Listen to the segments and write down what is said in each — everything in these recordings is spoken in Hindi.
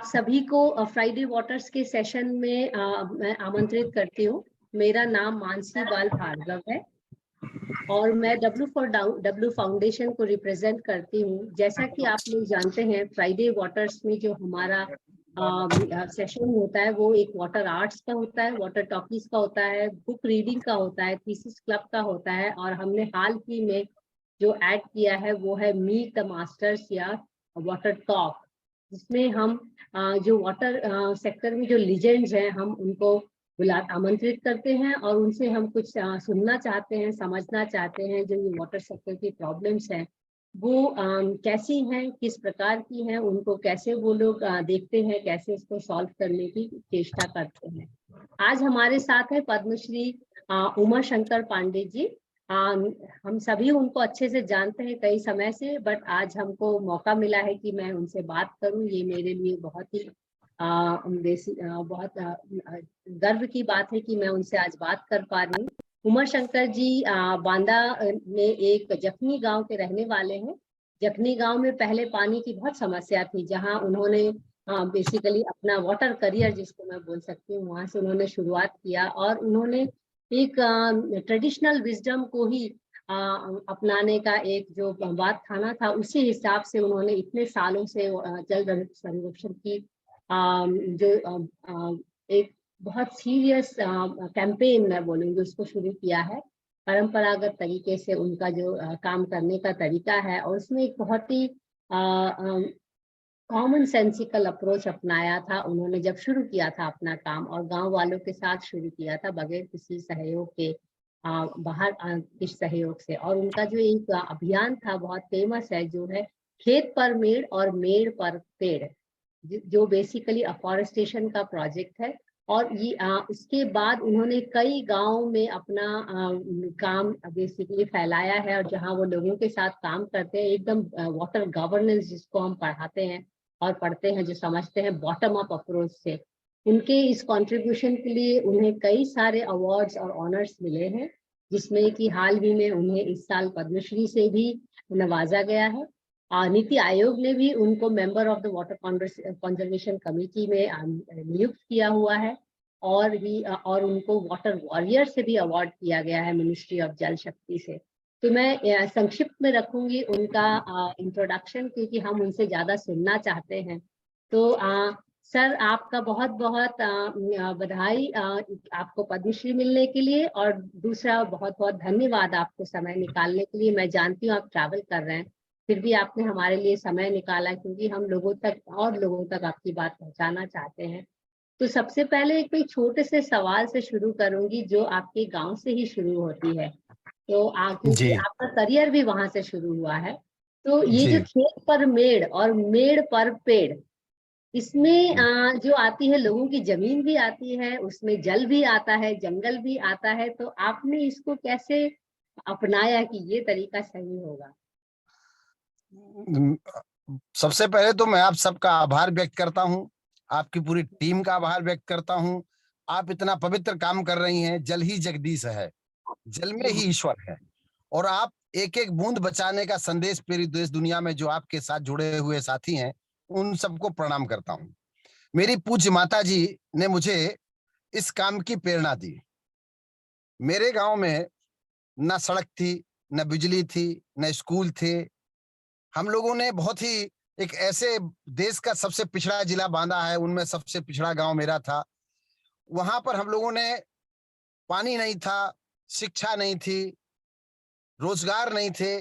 सभी को फ्राइडे वाटर्स के सेशन में मैं आमंत्रित करती हूँ। मेरा नाम मानसी बाल भार्गव है और मैं डब्ल्यू फाउंडेशन को रिप्रेजेंट करती हूँ। जैसा कि आप लोग जानते हैं, फ्राइडे वाटर्स में जो हमारा सेशन होता है वो एक वाटर आर्ट्स का होता है, वाटर टॉकीज का होता है, बुक रीडिंग का होता है, थीसिस क्लब का होता है, और हमने हाल ही में जो ऐड किया है वो है मीट द मास्टर्स या वाटर टॉक, जिसमें हम जो वाटर सेक्टर में जो लीजेंड्स हैं हम उनको आमंत्रित करते हैं और उनसे हम कुछ सुनना चाहते हैं, समझना चाहते हैं। जो ये वाटर सेक्टर की प्रॉब्लम्स हैं वो कैसी हैं, किस प्रकार की हैं, उनको कैसे वो लोग देखते हैं, कैसे इसको सॉल्व करने की चेष्टा करते हैं। आज हमारे साथ है पद्मश्री उमा शंकर पांडे जी। हम सभी उनको अच्छे से जानते हैं कई समय से, बट आज हमको मौका मिला है कि मैं उनसे बात करूं। ये मेरे लिए बहुत ही बहुत गर्व की बात है कि मैं उनसे आज बात कर पा रही हूँ। उमा शंकर जी बांदा में एक जखनी गांव के रहने वाले हैं। जखनी गांव में पहले पानी की बहुत समस्या थी, जहां उन्होंने बेसिकली अपना वाटर करियर, जिसको मैं बोल सकती हूँ, वहां से उन्होंने शुरुआत किया और उन्होंने एक ट्रेडिशनल विजडम को ही अपनाने का एक जो बात थाना था, उसी हिसाब से उन्होंने इतने सालों से जल संरक्षण की जो एक बहुत सीरियस कैंपेन मैं बोलूँगी उसको शुरू किया है। परंपरागत तरीके से उनका जो काम करने का तरीका है, और उसमें एक बहुत ही कॉमन सेंसिकल अप्रोच अपनाया था उन्होंने जब शुरू किया था अपना काम, और गांव वालों के साथ शुरू किया था बगैर किसी सहयोग के, बाहर किस सहयोग से। और उनका जो एक अभियान था बहुत फेमस है, जो है खेत पर मेड़ और मेड़ पर पेड़, जो बेसिकली अफॉरेस्टेशन का प्रोजेक्ट है। और ये उसके बाद उन्होंने कई गांवों में अपना काम बेसिकली फैलाया है, और जहां वो लोगों के साथ काम करते हैं एकदम वाटर गवर्नेंस जिसको हम पढ़ाते हैं और पढ़ते हैं, जो समझते हैं बॉटम अप अप्रोच से, उनके इस कंट्रीब्यूशन के लिए उन्हें कई सारे अवार्ड्स और ऑनर्स मिले हैं, जिसमें कि हाल ही में उन्हें इस साल पद्मश्री से भी नवाजा गया है। नीति आयोग ने भी उनको member of the water conservation committee में नियुक्त किया हुआ है, और उनको वाटर वॉरियर से भी अवार्ड किया गया है मिनिस्ट्री ऑफ जल शक्ति से। तो मैं संक्षिप्त में रखूंगी उनका इंट्रोडक्शन, क्योंकि हम उनसे ज्यादा सुनना चाहते हैं। तो सर, आपका बहुत बहुत बधाई आपको पद्मश्री मिलने के लिए, और दूसरा बहुत बहुत धन्यवाद आपको समय निकालने के लिए। मैं जानती हूँ आप ट्रैवल कर रहे हैं, फिर भी आपने हमारे लिए समय निकाला, क्योंकि हम लोगों तक और लोगों तक आपकी बात पहुंचाना चाहते हैं। तो सबसे पहले एक छोटे से सवाल से शुरू करूंगी, जो आपके गांव से ही शुरू होती है। तो क्योंकि आपका करियर भी वहां से शुरू हुआ है, तो ये जो खेत पर मेड़ और मेड़ पर पेड़, इसमें जो आती है, लोगों की जमीन भी आती है, उसमें जल भी आता है, जंगल भी आता है। तो आपने इसको कैसे अपनाया कि ये तरीका सही होगा? सबसे पहले तो मैं आप सबका आभार व्यक्त करता हूँ, आपकी पूरी टीम का आभार व्यक्त करता हूँ। आप इतना पवित्र काम कर रही हैं। जल ही जगदीश है, जल में ही ईश्वर है, और आप एक एक बूंद बचाने का संदेश पूरी देश दुनिया में जो आपके साथ जुड़े हुए साथी हैं, उन सबको प्रणाम करता हूँ। मेरी पूज्य माता जी ने मुझे इस काम की प्रेरणा दी। मेरे गांव में न सड़क थी, न बिजली थी, न स्कूल थे। हम लोगों ने बहुत ही एक ऐसे देश का सबसे पिछड़ा जिला बांदा है, उनमें सबसे पिछड़ा गांव मेरा था। वहां पर हम लोगों ने पानी नहीं था, शिक्षा नहीं थी, रोजगार नहीं थे।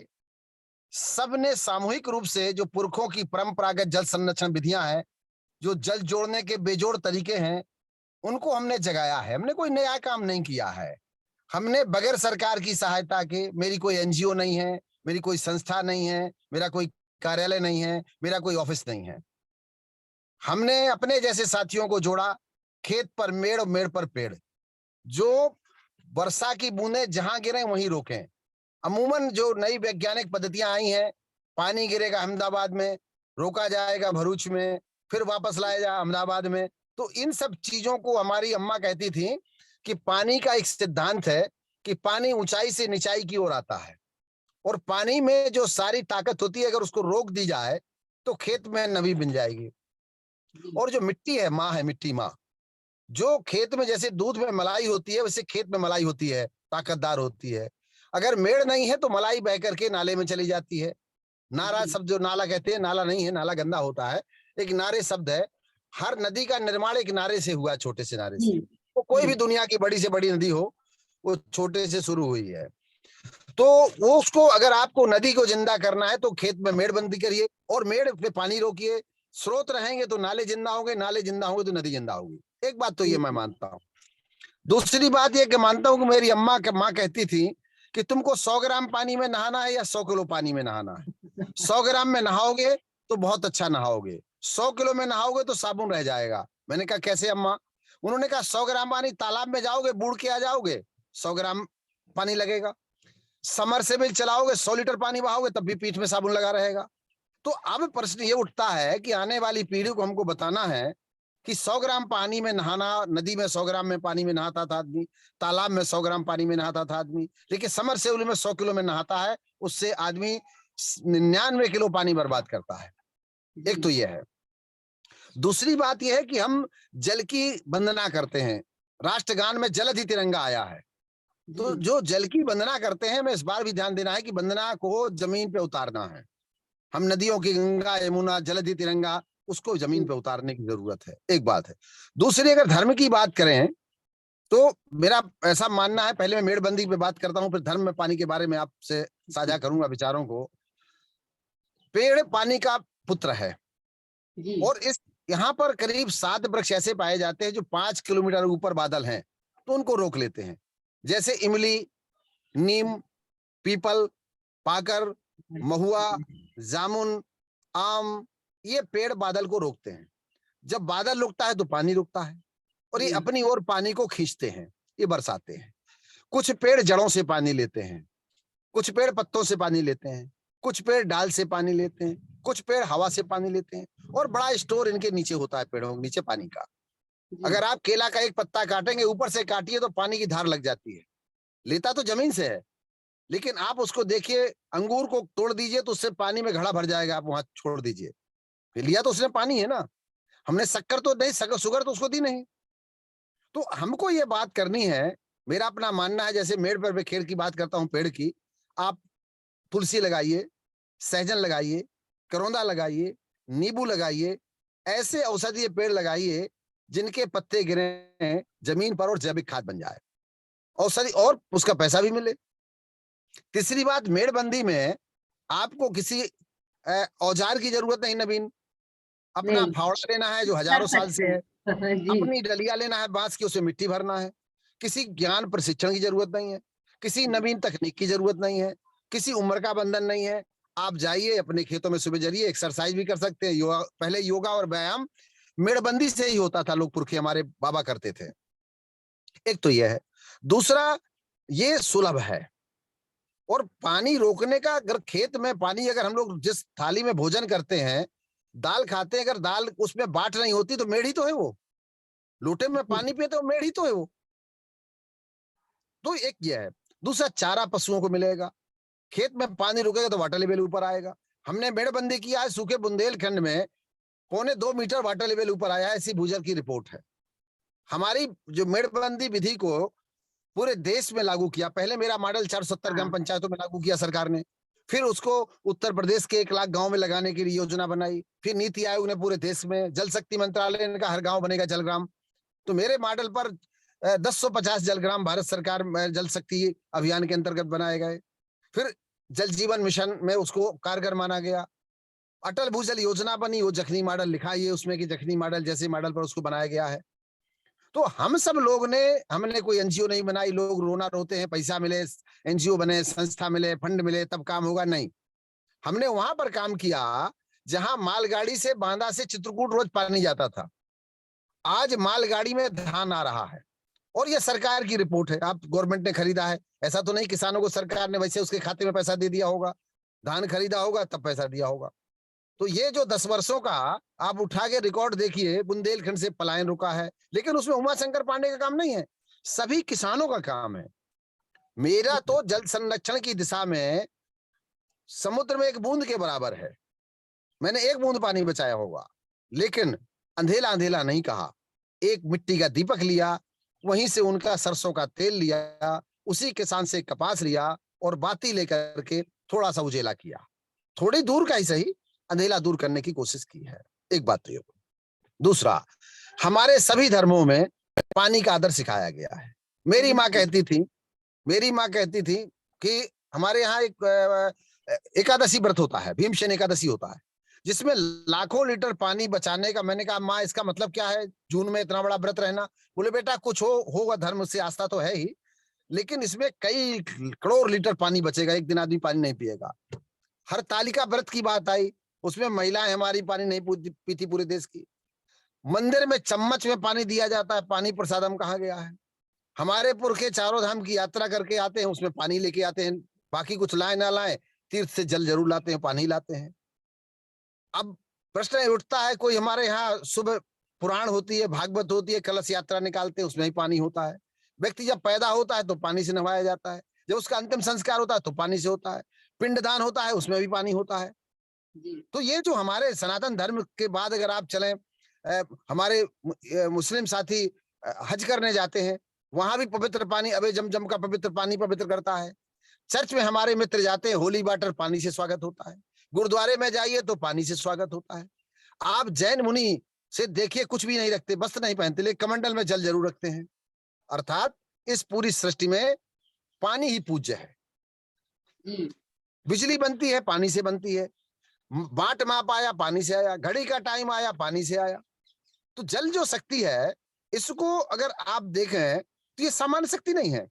सबने सामूहिक रूप से जो पुरखों की परंपरागत जल संरक्षण विधियां हैं, जो जल जोड़ने के बेजोड़ तरीके हैं, उनको हमने जगाया है। हमने कोई नया काम नहीं किया है। हमने बगैर सरकार की सहायता के, मेरी कोई एनजीओ नहीं है, मेरी कोई संस्था नहीं है, मेरा कोई कार्यालय नहीं है, मेरा कोई ऑफिस नहीं है, हमने अपने जैसे साथियों को जोड़ा। खेत पर मेड़ और मेड़ पर पेड़, जो वर्षा की बूंदें जहां गिरे वहीं रोकें। अमूमन जो नई वैज्ञानिक पद्धतियां आई हैं, पानी गिरेगा अहमदाबाद में, रोका जाएगा भरूच में, फिर वापस लाया जाए अहमदाबाद में। तो इन सब चीजों को हमारी अम्मा कहती थी कि पानी का एक सिद्धांत है कि पानी ऊंचाई से निचाई की ओर आता है, और पानी में जो सारी ताकत होती है अगर उसको रोक दी जाए तो खेत में नमी बन जाएगी। और जो मिट्टी है, माँ है, मिट्टी माँ, जो खेत में जैसे दूध में मलाई होती है वैसे खेत में मलाई होती है, ताकतदार होती है। अगर मेड़ नहीं है तो मलाई बह करके नाले में चली जाती है। नारा जी, शब्द जो नाला कहते हैं, नाला नहीं है, नाला गंदा होता है, एक नारे शब्द है। हर नदी का निर्माण एक नारे से हुआ, छोटे से नारे जी, से। वो कोई जी, भी दुनिया की बड़ी से बड़ी नदी हो, वो छोटे से शुरू हुई है। तो वो उसको, अगर आपको नदी को जिंदा करना है तो खेत में मेड़बंदी करिए और मेड़ पे पानी रोकिए। स्रोत रहेंगे तो नाले जिंदा होंगे, नाले जिंदा होंगे तो नदी जिंदा होगी। एक बात तो ये मैं बिल्कुल। मानता हूँ। दूसरी बात ये कि मानता हूँ कि मेरी अम्मा माँ कहती थी कि तुमको 100 ग्राम पानी में नहाना है या 100 किलो पानी में नहाना है। 100 ग्राम में नहाओगे तो बहुत अच्छा नहाओगे, 100 किलो में नहाओगे तो साबुन रह जाएगा। मैंने कहा कैसे अम्मा? उन्होंने कहा 100 ग्राम पानी तालाब में जाओगे, बूढ़ के आ जाओगे, 100 ग्राम पानी लगेगा। समरसेबल चलाओगे, 100 लीटर पानी बहाओगे, तब भी पीठ में साबुन लगा रहेगा। तो अब प्रश्न ये उठता है कि आने वाली पीढ़ी को हमको बताना है कि 100 ग्राम पानी में नहाना, नदी में 100 ग्राम में पानी में नहाता था आदमी, तालाब में 100 ग्राम पानी में नहाता था आदमी, लेकिन समरसेबल में 100 किलो में नहाता है, उससे आदमी 99 किलो पानी बर्बाद करता है। एक तो जी, ये है। दूसरी बात यह है कि हम जल की वंदना करते हैं। राष्ट्रगान में जल अधि तिरंगा आया है। तो जी, जो जल की वंदना करते हैं, हमें इस बार भी ध्यान देना है कि वंदना को जमीन पे उतारना है। हम नदियों की गंगा यमुना जलधि तिरंगा, उसको जमीन जी, पे उतारने की जरूरत है। एक बात है। दूसरी, अगर धर्म की बात करें तो मेरा ऐसा मानना है, पहले मैं मेड़बंदी पे बात करता हूं, फिर धर्म में पानी के बारे में आपसे साझा करूंगा विचारों को। पेड़ पानी का पुत्र है। जी, और इस यहाँ पर करीब 7 वृक्ष ऐसे पाए जाते हैं जो 5 किलोमीटर ऊपर बादल हैं, तो उनको रोक लेते हैं। जैसे इमली, नीम, पीपल, पाकर, महुआ, जामुन, आम, ये पेड़ बादल को रोकते हैं। जब बादल रुकता है तो पानी रुकता है और ये जी, अपनी ओर पानी को खींचते हैं, ये बरसाते हैं। कुछ पेड़ जड़ों से पानी लेते हैं, कुछ पेड़ पत्तों से पानी लेते हैं, कुछ पेड़ डाल से पानी लेते हैं, कुछ पेड़ हवा से पानी लेते हैं। और बड़ा स्टोर इनके नीचे होता है, पेड़ों के नीचे पानी का। जी, अगर आप केला का एक पत्ता काटेंगे, ऊपर से काटिए तो पानी की धार लग जाती है। लेता तो जमीन से है, लेकिन आप उसको देखिए, अंगूर को तोड़ दीजिए तो उससे पानी में घड़ा भर जाएगा, आप वहां छोड़ दीजिए। फिर लिया तो उसने पानी है ना। हमने शक्कर तो नहीं, शुगर तो उसको दी नहीं। तो हमको ये बात करनी है। मेरा अपना मानना है, जैसे मेड़ पर खेड़ की बात करता हूँ, पेड़ की, आप तुलसी लगाइए, सहजन लगाइए, करौंदा लगाइए, नींबू लगाइए, ऐसे औषधीय पेड़ लगाइए जिनके पत्ते गिरे जमीन पर और जैविक खाद बन जाए, औषधि, और उसका पैसा भी मिले। तीसरी बात, मेड़बंदी में आपको किसी औजार की जरूरत नहीं नवीन। अपना नहीं, फावड़ा लेना है जो कर हजारों साल सकते से है, हैं। जी, अपनी डलिया लेना है बांस की, उसे मिट्टी भरना है। किसी ज्ञान प्रशिक्षण की जरूरत नहीं है, किसी नवीन तकनीक की जरूरत नहीं है, किसी उम्र का बंधन नहीं है। आप जाइए अपने खेतों में, सुबह जरिए, एक्सरसाइज भी कर सकते हैं। योगा, पहले योगा और व्यायाम मेड़बंदी से ही होता था, लोग पुरखे हमारे बाबा करते थे। एक तो यह है। दूसरा, ये सुलभ है। और पानी रोकने का, अगर खेत में पानी, अगर हम लोग जिस थाली में भोजन करते हैं, दाल खाते हैं, अगर दाल उसमें बाट नहीं होती तो मेढ़ ही तो है वो। लोटे में जी, पानी पिए तो मेढ़ ही तो है वो। तो एक ये है। दूसरा, चारा पशुओं को मिलेगा। खेत में पानी रुकेगा तो वाटर लेवल ऊपर आएगा। हमने मेड़बंदी किया है, सूखे बुंदेलखंड में 1.25 मीटर वाटर लेवल ऊपर आया है, ऐसी भूजल की रिपोर्ट है। हमारी जो मेड़बंदी विधि को पूरे देश में लागू किया। पहले मेरा मॉडल 470 ग्राम हाँ, पंचायतों में लागू किया सरकार ने। फिर उसको उत्तर प्रदेश के 1 लाख गांव में लगाने के लिए योजना बनाई। फिर नीति आयोग ने पूरे देश में, जल शक्ति मंत्रालय ने कहा हर गांव बनेगा जलग्राम। तो मेरे मॉडल पर 1050 जलग्राम भारत सरकार में जल शक्ति अभियान के अंतर्गत बनाए गए। फिर जल जीवन मिशन में उसको कारगर माना गया। अटल भूजल योजना बनी, वो जखनी मॉडल लिखा है उसमें कि जखनी मॉडल जैसे मॉडल पर उसको बनाया गया है। तो हम सब लोग ने, हमने कोई एनजीओ नहीं बनाई। लोग रोना रोते हैं पैसा मिले, एनजीओ बने, संस्था मिले, फंड मिले तब काम होगा, नहीं। हमने वहां पर काम किया जहां मालगाड़ी से, बांदा से चित्रकूट रोज पानी जाता था। आज मालगाड़ी में धान आ रहा है। और ये सरकार की रिपोर्ट है, आप, गवर्नमेंट ने खरीदा है। ऐसा तो नहीं किसानों को सरकार ने वैसे उसके खाते में पैसा दे दिया होगा, धान खरीदा होगा तब पैसा दिया होगा। तो ये जो 10 वर्षों का आप उठा के रिकॉर्ड देखिए, बुंदेलखंड से पलायन रुका है, लेकिन उसमें उमा शंकर पांडे का काम नहीं है, सभी किसानों का काम है। मेरा तो जल संरक्षण की दिशा में समुद्र में एक बूंद के बराबर है। मैंने एक बूंद पानी बचाया होगा, लेकिन अंधेला अंधेला नहीं कहा, एक मिट्टी का दीपक लिया, वहीं से उनका सरसों का तेल लिया, उसी किसान से कपास लिया और बाती लेकर के थोड़ा सा उजेला किया, थोड़ी दूर का ही सही, अंधेला दूर करने की कोशिश की है। एक बात तो ये। दूसरा, हमारे सभी धर्मों में पानी का आदर सिखाया गया है। मेरी माँ कहती थी कि हमारे यहाँ एक एकादशी व्रत होता है, भीमसेन एकादशी होता है, जिसमें लाखों लीटर पानी बचाने का। मैंने कहा माँ इसका मतलब क्या है, जून में इतना बड़ा व्रत रहना? बोले बेटा कुछ होगा, धर्म से आस्था तो है ही, लेकिन इसमें कई करोड़ लीटर पानी बचेगा, एक दिन आदमी पानी नहीं पिएगा। हर तालिका व्रत की बात आई, उसमें महिलाएं हमारी पानी नहीं पीती पूरे देश की। मंदिर में चम्मच में पानी दिया जाता है, पानी प्रसादम कहा गया है। हमारे पुरखे चारों धाम की यात्रा करके आते हैं, उसमें पानी लेके आते हैं, बाकी कुछ लाए ना लाए, तीर्थ से जल जरूर लाते हैं, पानी लाते हैं। अब प्रश्न उठता है, कोई हमारे यहाँ सुबह पुराण होती है, भागवत होती है, कलश यात्रा निकालते हैं, उसमें ही पानी होता है। व्यक्ति जब पैदा होता है तो पानी से नहवाया जाता है, जब उसका अंतिम संस्कार होता है तो पानी से होता है, पिंडदान होता है उसमें भी पानी होता है। तो ये जो हमारे सनातन धर्म के बाद अगर आप चलें, हमारे मुस्लिम साथी हज करने जाते हैं, वहां भी पवित्र पानी अबे जमजम का पवित्र पानी पवित्र करता है। चर्च में हमारे मित्र जाते हैं, होली वाटर पानी से स्वागत होता है। गुरुद्वारे में जाइए तो पानी से स्वागत होता है। आप जैन मुनि से देखिए, कुछ भी नहीं रखते, वस्त्र नहीं पहनते, लेकिन कमंडल में जल जरूर रखते हैं। अर्थात इस पूरी सृष्टि में पानी ही पूज्य है। बिजली बनती है पानी से बनती है, बाट माप आया पानी से आया, घड़ी का टाइम आया पानी से आया। तो जल जो शक्ति है, इसको अगर आप देखें तो ये सामान्य शक्ति नहीं है।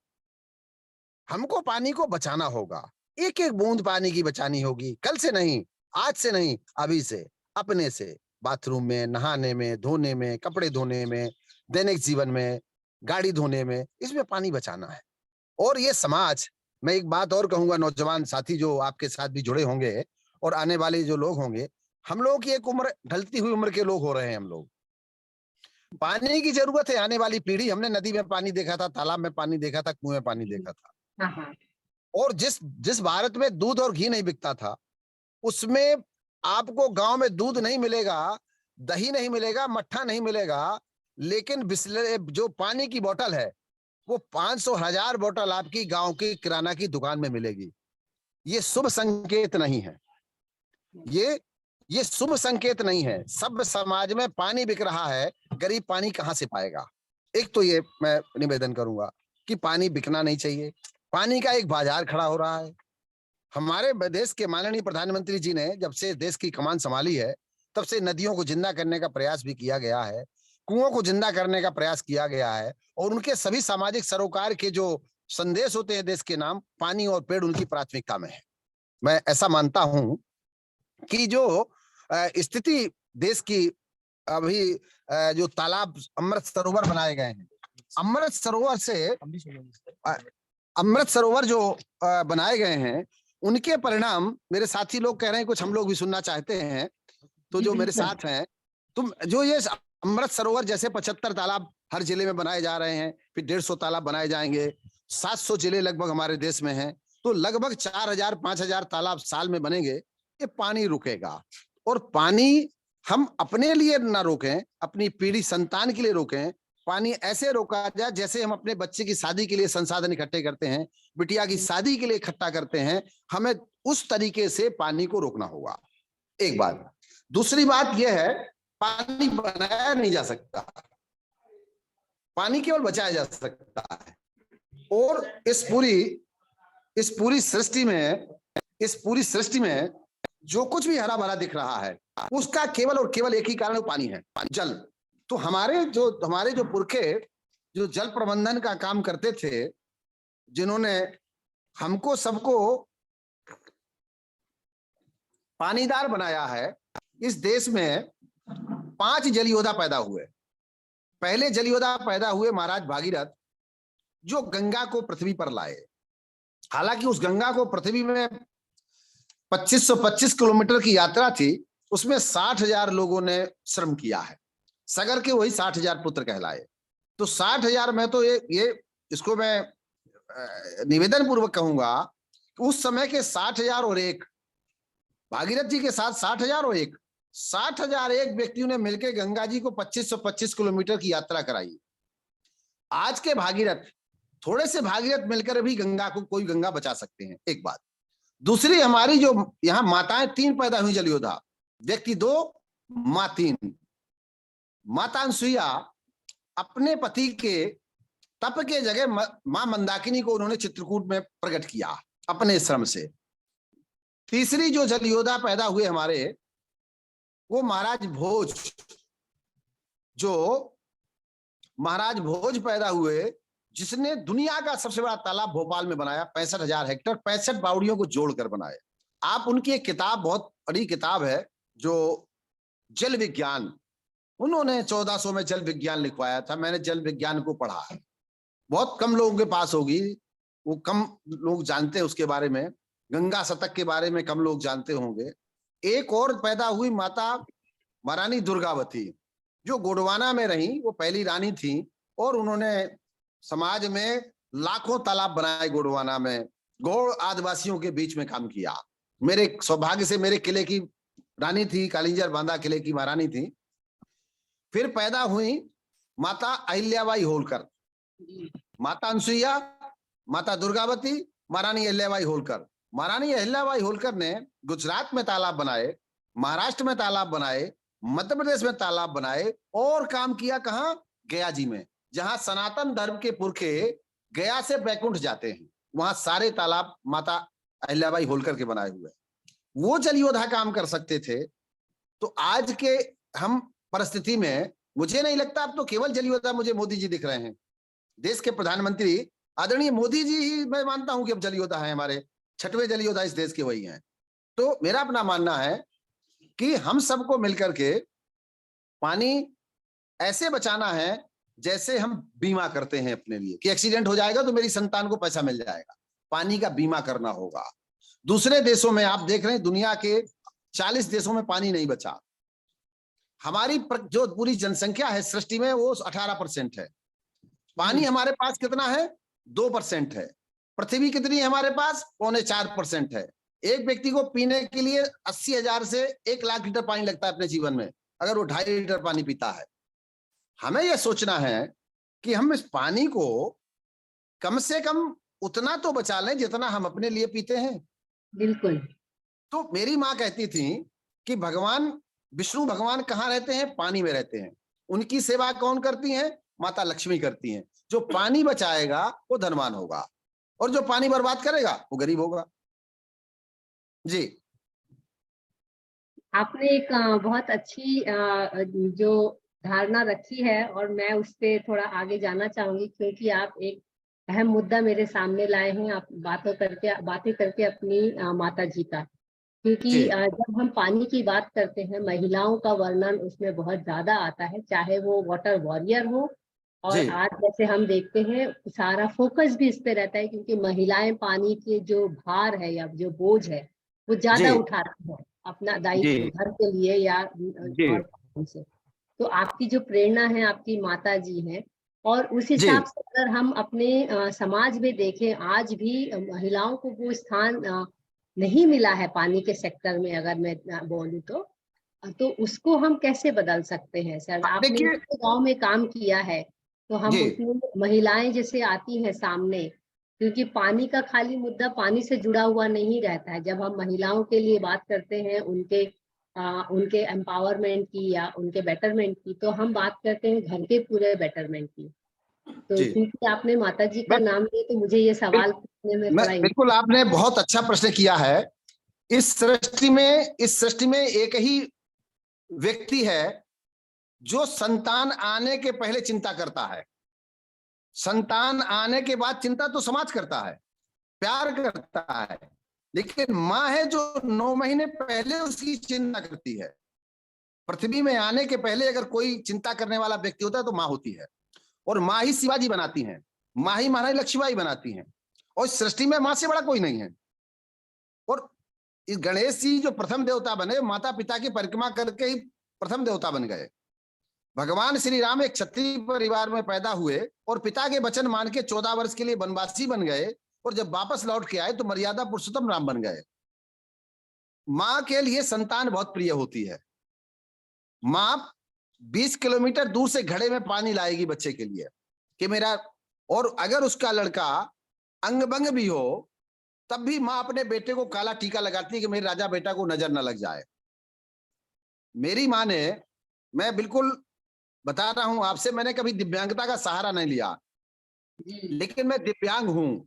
हमको पानी को बचाना होगा, एक एक बूंद पानी की बचानी होगी। कल से नहीं, आज से नहीं, अभी से, अपने से, बाथरूम में, नहाने में, धोने में, कपड़े धोने में, दैनिक जीवन में, गाड़ी धोने में, इसमें पानी बचाना है। और ये समाज, मैं एक बात और कहूंगा, नौजवान साथी जो आपके साथ भी जुड़े होंगे और आने वाले जो लोग होंगे, हम लोगों की एक उम्र, ढलती हुई उम्र के लोग हो रहे हैं हम लोग। पानी की जरूरत है, आने वाली पीढ़ी। हमने नदी में पानी देखा था, तालाब में पानी देखा था, कुएं में पानी देखा था। और जिस भारत में दूध और घी नहीं बिकता था, उसमें आपको गांव में दूध नहीं मिलेगा, दही नहीं मिलेगा, मट्ठा नहीं मिलेगा, लेकिन बिस्लरी जो पानी की बोतल है वो 500,000 बोतल आपकी गांव की किराना की दुकान में मिलेगी। ये शुभ संकेत नहीं है, ये शुभ संकेत नहीं है। सब समाज में पानी बिक रहा है, गरीब पानी कहां से पाएगा? एक तो ये मैं निवेदन करूंगा कि पानी बिकना नहीं चाहिए। पानी का एक बाजार खड़ा हो रहा है। हमारे देश के माननीय प्रधानमंत्री जी ने जब से देश की कमान संभाली है, तब से नदियों को जिंदा करने का प्रयास भी किया गया है, कुओं को जिंदा करने का प्रयास किया गया है, और उनके सभी सामाजिक सरोकार के जो संदेश होते हैं देश के नाम, पानी और पेड़ उनकी प्राथमिकता में है। मैं ऐसा मानता हूं कि जो स्थिति देश की अभी, जो तालाब अमृत सरोवर बनाए गए हैं, अमृत सरोवर जो बनाए गए हैं, उनके परिणाम मेरे साथी लोग कह रहे हैं, कुछ हम लोग भी सुनना चाहते हैं, तो जो मेरे साथ हैं, तुम जो ये अमृत सरोवर जैसे 75 तालाब हर जिले में बनाए जा रहे हैं, फिर 150 तालाब बनाए जाएंगे, 700 जिले लगभग हमारे देश में हैं, तो लगभग 4,000-5,000 तालाब साल में बनेंगे। ये पानी रुकेगा, और पानी हम अपने लिए ना रोकें, अपनी पीढ़ी संतान के लिए रोकें। पानी ऐसे रोका जाए जैसे हम अपने बच्चे की शादी के लिए संसाधन इकट्ठे करते हैं, बिटिया की शादी के लिए इकट्ठा करते हैं, हमें उस तरीके से पानी को रोकना होगा। एक बात। दूसरी बात यह है, पानी बनाया नहीं जा सकता, पानी केवल बचाया जा सकता है। और इस पूरी सृष्टि में जो कुछ भी हरा भरा दिख रहा है, उसका केवल और केवल एक ही कारण पानी है, जल। तो हमारे जो पुरखे जो जल प्रबंधन का काम करते थे, जिन्होंने हमको सबको पानीदार बनाया है, इस देश में 5 जल योद्धा पैदा हुए। पहले जल योद्धा पैदा हुए महाराज भागीरथ, जो गंगा को पृथ्वी पर लाए। हालांकि उस गंगा को पृथ्वी में 2525 किलोमीटर की यात्रा थी, उसमें 60,000 लोगों ने श्रम किया है। सगर के वही 60,000 पुत्र कहलाए। तो 60,000 में तो ये इसको मैं निवेदन पूर्वक कहूंगा कि उस समय के 60,000 और एक, भागीरथ जी के साथ 60,000 और एक, 60,001 व्यक्तियों ने मिलकर गंगा जी को 2525 किलोमीटर की यात्रा कराई। आज के भागीरथ, थोड़े से भागीरथ मिलकर भी गंगा को कोई गंगा बचा सकते हैं, एक बात। दूसरी, हमारी जो यहाँ माताएं 3 पैदा हुई जल योद्धा, व्यक्ति 2, माँ 3। माता अनसुईया अपने पति के तप के जगह मां मंदाकिनी को उन्होंने चित्रकूट में प्रकट किया अपने श्रम से। तीसरी जो जल योद्धा पैदा हुए हमारे, वो महाराज भोज, जो महाराज भोज पैदा हुए, जिसने दुनिया का सबसे बड़ा तालाब भोपाल में बनाया, 65,000 हेक्टेयर, 65 बावड़ियों को जोड़कर बनाए। आप उनकी एक किताब, बहुत बड़ी किताब है, जो जल विज्ञान, उन्होंने 1400 में जल विज्ञान लिखवाया था। मैंने जल विज्ञान को पढ़ा है, बहुत कम लोगों के पास होगी, वो कम लोग जानते हैं उसके बारे में। गंगा शतक के बारे में कम लोग जानते होंगे। एक और पैदा हुई माता महारानी दुर्गावती, जो गोंडवाना में रही, वो पहली रानी थी और उन्होंने समाज में लाखों तालाब बनाए गोंडवाना में, गौड़ आदिवासियों के बीच में काम किया। मेरे सौभाग्य से मेरे किले की रानी थी, कालिंजर बांधा किले की महारानी थी। फिर पैदा हुई माता अहिल्याबाई होलकर, माता अनसुईया, माता दुर्गावती, महारानी अहिल्याबाई होलकर। महारानी अहिल्याबाई होलकर ने गुजरात में तालाब बनाए, महाराष्ट्र में तालाब बनाए, मध्य प्रदेश में तालाब बनाए, और काम किया कहाँ? गया जी में, जहां सनातन धर्म के पुरखे गया से बैकुंठ जाते हैं, वहां सारे तालाब माता अहिल्याबाई होलकर के बनाए हुए। वो जल योद्धा काम कर सकते थे। तो आज के हम परिस्थिति में मुझे नहीं लगता अब तो केवल जल योद्धा मुझे मोदी जी दिख रहे हैं। देश के प्रधानमंत्री आदरणीय मोदी जी ही मैं मानता हूं कि अब जल योद्धा है, हमारे 6वें जल योद्धा इस देश के वही हैं। तो मेरा अपना मानना है कि हम सबको मिलकर के पानी ऐसे बचाना है जैसे हम बीमा करते हैं अपने लिए, कि एक्सीडेंट हो जाएगा तो मेरी संतान को पैसा मिल जाएगा। पानी का बीमा करना होगा। दूसरे देशों में आप देख रहे हैं, दुनिया के 40 देशों में पानी नहीं बचा। हमारी जो पूरी जनसंख्या है सृष्टि में, वो 18% है। पानी हमारे पास कितना है? 2% है। पृथ्वी कितनी है हमारे पास? 4.25% है। एक व्यक्ति को पीने के लिए 80,000 से 1 लाख लीटर पानी लगता है अपने जीवन में, अगर वो 2.5 लीटर पानी पीता है। हमें यह सोचना है कि हम इस पानी को कम से कम उतना तो बचा लें जितना हम अपने लिए पीते हैं। बिल्कुल। तो मेरी माँ कहती थी कि भगवान विष्णु भगवान कहाँ रहते हैं? पानी में रहते हैं। उनकी सेवा कौन करती है? माता लक्ष्मी करती हैं। जो पानी बचाएगा वो धनवान होगा, और जो पानी बर्बाद करेगा वो गरीब होगा। जी, आपने एक बहुत अच्छी जो धारणा रखी है, और मैं उससे थोड़ा आगे जाना चाहूंगी, क्योंकि आप एक अहम मुद्दा मेरे सामने लाए हैं। आप बातें करके अपनी माता जी का, क्योंकि जब हम पानी की बात करते हैं, महिलाओं का वर्णन उसमें बहुत ज्यादा आता है, चाहे वो वाटर वॉरियर हो, और आज जैसे हम देखते हैं सारा फोकस भी इस पे रहता है, क्योंकि महिलाएं पानी के जो भार है या जो बोझ है वो ज्यादा उठाती है अपना दायित्व घर के लिए या और काम से। तो आपकी जो प्रेरणा है आपकी माता जी हैं, और उस हिसाब से अगर हम अपने समाज में देखें, आज भी महिलाओं को वो स्थान नहीं मिला है पानी के सेक्टर में, अगर मैं बोलूं तो उसको हम कैसे बदल सकते हैं सर? आपने गांव में काम किया है, तो हम उसमें महिलाएं जैसे आती हैं सामने, क्योंकि पानी का खाली मुद्दा पानी से जुड़ा हुआ नहीं रहता है। जब हम महिलाओं के लिए बात करते हैं, उनके एम्पावरमेंट की या उनके बेटरमेंट की, तो हम बात करते हैं घर के पूरे बेटरमेंट की। तो क्योंकि आपने माता जी का नाम लिया, तो मुझे ये सवाल पूछने में थोड़ा बिल्कुल, आपने बहुत अच्छा प्रश्न किया है। इस सृष्टि में एक ही व्यक्ति है जो संतान आने के पहले चिंता करता है। संतान आने के बाद चिंता तो समाज करता है, प्यार करता है, लेकिन माँ है जो 9 महीने पहले उसकी चिंता करती है। पृथ्वी में आने के पहले अगर कोई चिंता करने वाला व्यक्ति होता है तो माँ होती है, और माँ ही शिवाजी बनाती हैं, माँ ही महारानी लक्ष्मीबाई बनाती हैं, और इस सृष्टि में माँ से बड़ा कोई नहीं है। और इस गणेश जी जो प्रथम देवता बने, माता पिता की परिक्रमा करके ही प्रथम देवता बन गए। भगवान श्री राम एक क्षत्रिय परिवार में पैदा हुए और पिता के वचन मान के 14 वर्ष के लिए वनवासी बन गए, और जब वापस लौट के आए तो मर्यादा पुरुषोत्तम राम बन गए। माँ के लिए संतान बहुत प्रिय होती है, माँ 20 किलोमीटर दूर से घड़े में पानी लाएगी बच्चे के लिए कि मेरा, और अगर उसका लड़का अंग भंग भी हो तब भी माँ अपने बेटे को काला टीका लगाती है कि मेरे राजा बेटा को नजर न लग जाए। मेरी माँ ने, मैं बिल्कुल बता रहा हूं आपसे, मैंने कभी दिव्यांगता का सहारा नहीं लिया, लेकिन मैं दिव्यांग हूं,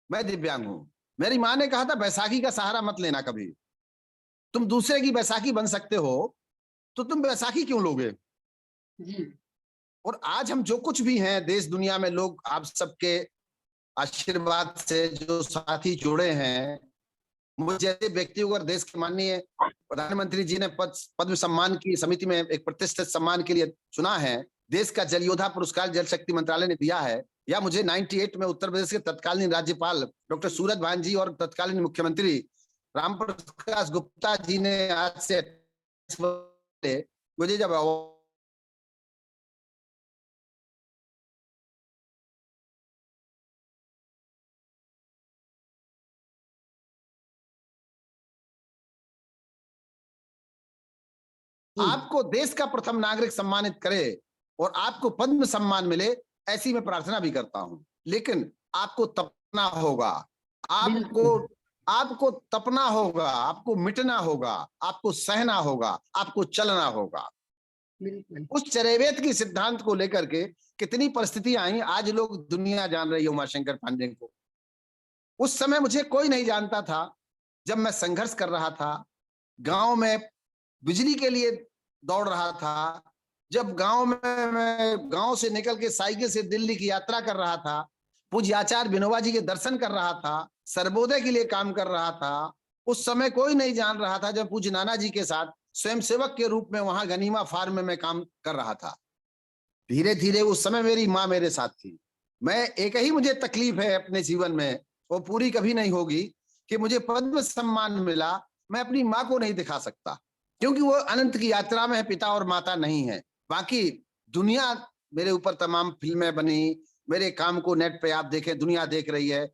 मैं दिव्यांग हूं। मेरी माँ ने कहा था बैसाखी का सहारा मत लेना कभी, तुम दूसरे की बैसाखी बन सकते हो तो तुम बैसाखी क्यों लोगे। और आज हम जो कुछ भी हैं देश दुनिया में, लोग आप सबके आशीर्वाद से जो साथी जुड़े हैं, मुझे जैसे व्यक्ति को अगर देश के माननीय प्रधानमंत्री जी ने पद्म सम्मान की समिति में एक प्रतिष्ठित सम्मान के लिए चुना है, देश का जल योद्धा पुरस्कार जल शक्ति मंत्रालय ने दिया है, या मुझे 98 में उत्तर प्रदेश के तत्कालीन राज्यपाल डॉक्टर सूरज भान जी और तत्कालीन मुख्यमंत्री राम प्रकाश गुप्ता जी ने आज से मुझे जब आपको देश का प्रथम नागरिक सम्मानित करे और आपको पद्म सम्मान मिले, ऐसी मैं प्रार्थना भी करता हूं। लेकिन आपको तपना होगा, आपको तपना होगा, आपको मिटना होगा, आपको सहना होगा, आपको चलना होगा। उस चरैवेत की सिद्धांत को लेकर के कितनी परिस्थितियां आई, आज लोग दुनिया जान रही है उमाशंकर पांडे को। उस समय मुझे कोई नहीं जानता था, जब मैं संघर्ष कर रहा था, गांव में बिजली के लिए दौड़ रहा था, जब गांव में मैं गांव से निकल के साइकिल से दिल्ली की यात्रा कर रहा था, पूज्य आचार्य विनोबा जी के दर्शन कर रहा था, सर्वोदय के लिए काम कर रहा था। उस समय कोई नहीं जान रहा था, जब पूज्य नाना जी के साथ स्वयंसेवक के रूप में वहां गनीमा फार्म में मैं काम कर रहा था। धीरे धीरे उस समय मेरी माँ मेरे साथ थी। मैं एक ही मुझे तकलीफ है अपने जीवन में, वो पूरी कभी नहीं होगी, कि मुझे पद्म सम्मान मिला, मैं अपनी माँ को नहीं दिखा सकता, क्योंकि वो अनंत की यात्रा में है, पिता और माता नहीं है। बाकी दुनिया मेरे ऊपर तमाम फिल्में बनी, मेरे काम को नेट पे आप देखें, दुनिया देख रही है।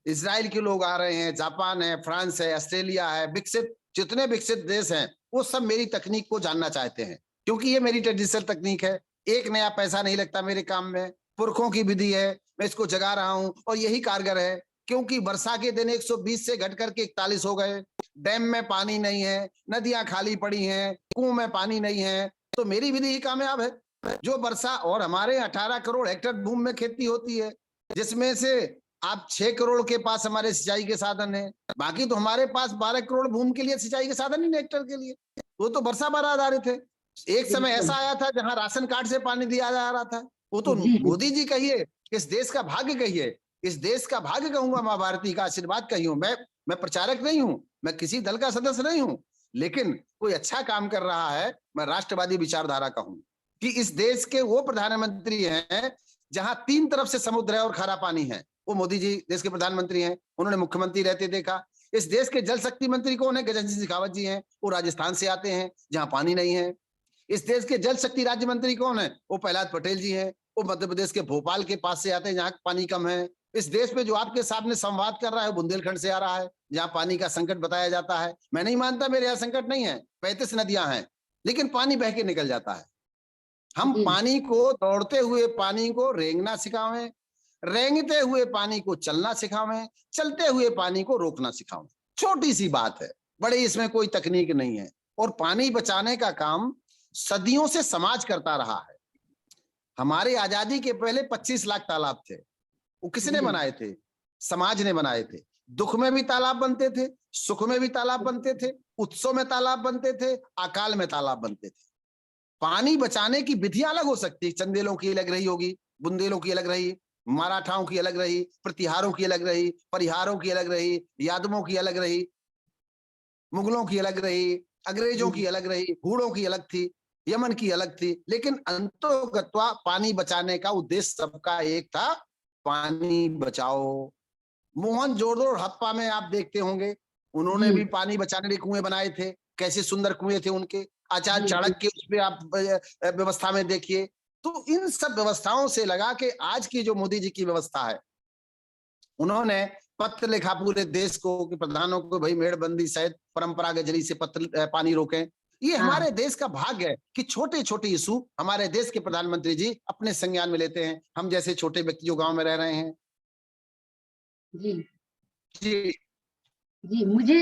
इजराइल के लोग आ रहे हैं, जापान है, फ्रांस है, ऑस्ट्रेलिया है, विकसित जितने विकसित देश हैं वो सब मेरी तकनीक को जानना चाहते हैं, क्योंकि ये मेरी ट्रेडिशनल तकनीक है। एक नया पैसा नहीं लगता मेरे काम में, पुरखों की विधि है, मैं इसको जगा रहा हूं और यही कारगर है। क्योंकि वर्षा के दिन 120 से घट करके 41 हो गए, डैम में पानी नहीं है, नदियां खाली पड़ी हैं, कुओं में पानी नहीं है, तो मेरी विधि ही कामयाब है। जो वर्षा, और हमारे 18 करोड़ हेक्टेयर भूमि में खेती होती है, जिसमें से आप 6 करोड़ के पास हमारे सिंचाई के साधन है, बाकी तो हमारे पास 12 करोड़ भूमि के लिए सिंचाई के साधन ही नहीं हेक्टेयर के लिए, वो तो वर्षा पर आधारित है। एक समय ऐसा आया था जहां राशन कार्ड से पानी दिया जा रहा था, वो तो मोदी जी कहिए, इस देश का भाग्य कहिए, इस देश का भाग्य कहूंगा, माँ भारती का आशीर्वाद कहियो। मैं प्रचारक नहीं हूं, मैं किसी दल का सदस्य नहीं हूं, लेकिन कोई अच्छा काम कर रहा है, मैं राष्ट्रवादी विचारधारा का हूं, कि इस देश के वो प्रधानमंत्री हैं जहां 3 तरफ से समुद्र है और खारा पानी है, वो मोदी जी देश के प्रधानमंत्री हैं। उन्होंने मुख्यमंत्री रहते देखा। इस देश के जल शक्ति मंत्री कौन है? गजेंद्र सिंह शेखावत जी हैं, वो राजस्थान से आते हैं जहां पानी नहीं है। इस देश के जल शक्ति राज्य मंत्री कौन है? वो प्रहलाद पटेल जी हैं, वो मध्य प्रदेश के भोपाल के पास से आते हैं जहाँ पानी कम है। इस देश में जो आपके सामने संवाद कर रहा है बुंदेलखंड से आ रहा है, जहाँ पानी का संकट बताया जाता है। मैं नहीं मानता मेरे यहाँ संकट नहीं है, 35 नदियां हैं, लेकिन पानी बह के निकल जाता है। हम पानी को, दौड़ते हुए पानी को रेंगना सिखावें, रेंगते हुए पानी को चलना सिखावें, चलते हुए पानी को रोकना सिखावें। छोटी सी बात है, बड़े इसमें कोई तकनीक नहीं है। और पानी बचाने का काम सदियों से समाज करता रहा है। हमारे आजादी के पहले 25 लाख तालाब थे, वो किसने बनाए थे? समाज ने बनाए थे। दुख में भी तालाब बनते थे, सुख में भी तालाब बनते थे, उत्सव में तालाब बनते थे, अकाल में तालाब बनते थे। पानी बचाने की विधियां अलग हो सकती है, चंदेलों की अलग रही होगी, बुंदेलों की अलग रही, मराठाओं की अलग रही, प्रतिहारों की अलग रही, परिहारों की अलग रही, यादवों की अलग रही, मुगलों की अलग रही, अंग्रेजों की अलग रही, हूणों की अलग थी, यमन की अलग थी, लेकिन अंतोगत्वा पानी बचाने का उद्देश्य सबका एक था, पानी बचाओ। मोहनजोदड़ो और हड़प्पा में आप देखते होंगे, उन्होंने भी पानी बचाने के कुएं बनाए थे, कैसे सुंदर कुएं थे उनके। आचार्य चाणक्य उसमें आप व्यवस्था में देखिए। तो इन सब व्यवस्थाओं से लगा के आज की जो मोदी जी की व्यवस्था है, उन्होंने पत्र लिखा पूरे देश को कि प्रधानों को, भाई मेड़बंदी सहित परंपरागत जरिए से पत्र पानी रोकें। ये हाँ हमारे देश का भाग्य है कि छोटे छोटे इशू हमारे देश के प्रधानमंत्री जी अपने संज्ञान में लेते हैं, हम जैसे छोटे व्यक्ति जो गांव में रह रहे हैं। जी जी जी। मुझे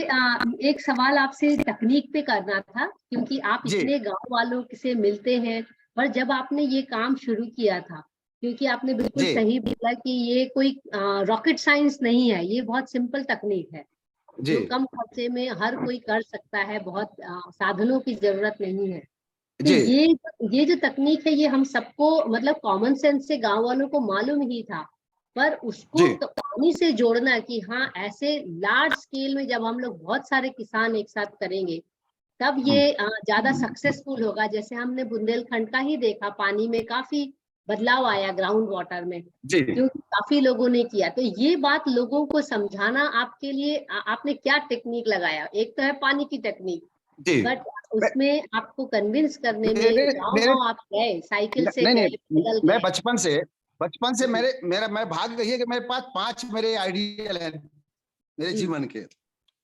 एक सवाल आपसे तकनीक पे करना था, क्योंकि आप जी इतने गांव वालों से मिलते हैं, पर जब आपने ये काम शुरू किया था, क्योंकि आपने बिल्कुल जी सही बोला कि ये कोई रॉकेट साइंस नहीं है, ये बहुत सिंपल तकनीक है जी जो कम खर्चे में हर कोई कर सकता है, बहुत साधनों की जरूरत नहीं है। तो जी ये जो तकनीक है, ये हम सबको मतलब कॉमन सेंस से गांव वालों को मालूम ही था, पर उसको जी पानी से जोड़ना कि हाँ ऐसे लार्ज स्केल में जब हम लोग बहुत सारे किसान एक साथ करेंगे तब हम्म, ये ज्यादा सक्सेसफुल होगा। जैसे हमने बुंदेलखंड का ही देखा, पानी में काफी बदलाव आया ग्राउंड वाटर में, जी क्योंकि काफी लोगों ने किया। तो ये बात लोगों को समझाना आपके लिए आपने क्या टेक्निक लगाया? एक तो है पानी की टेक्निक, जी बट मैं- उसमें आपको कन्विंस करने में मेरे गांव मेरे गांव आप गए, साइकिल से नहीं गए, नहीं, पैदल मैं गए? बचपन से जी मैं भाग्य कही है कि मेरे पास 5 मेरे आइडियल हैं मेरे जी जीवन के।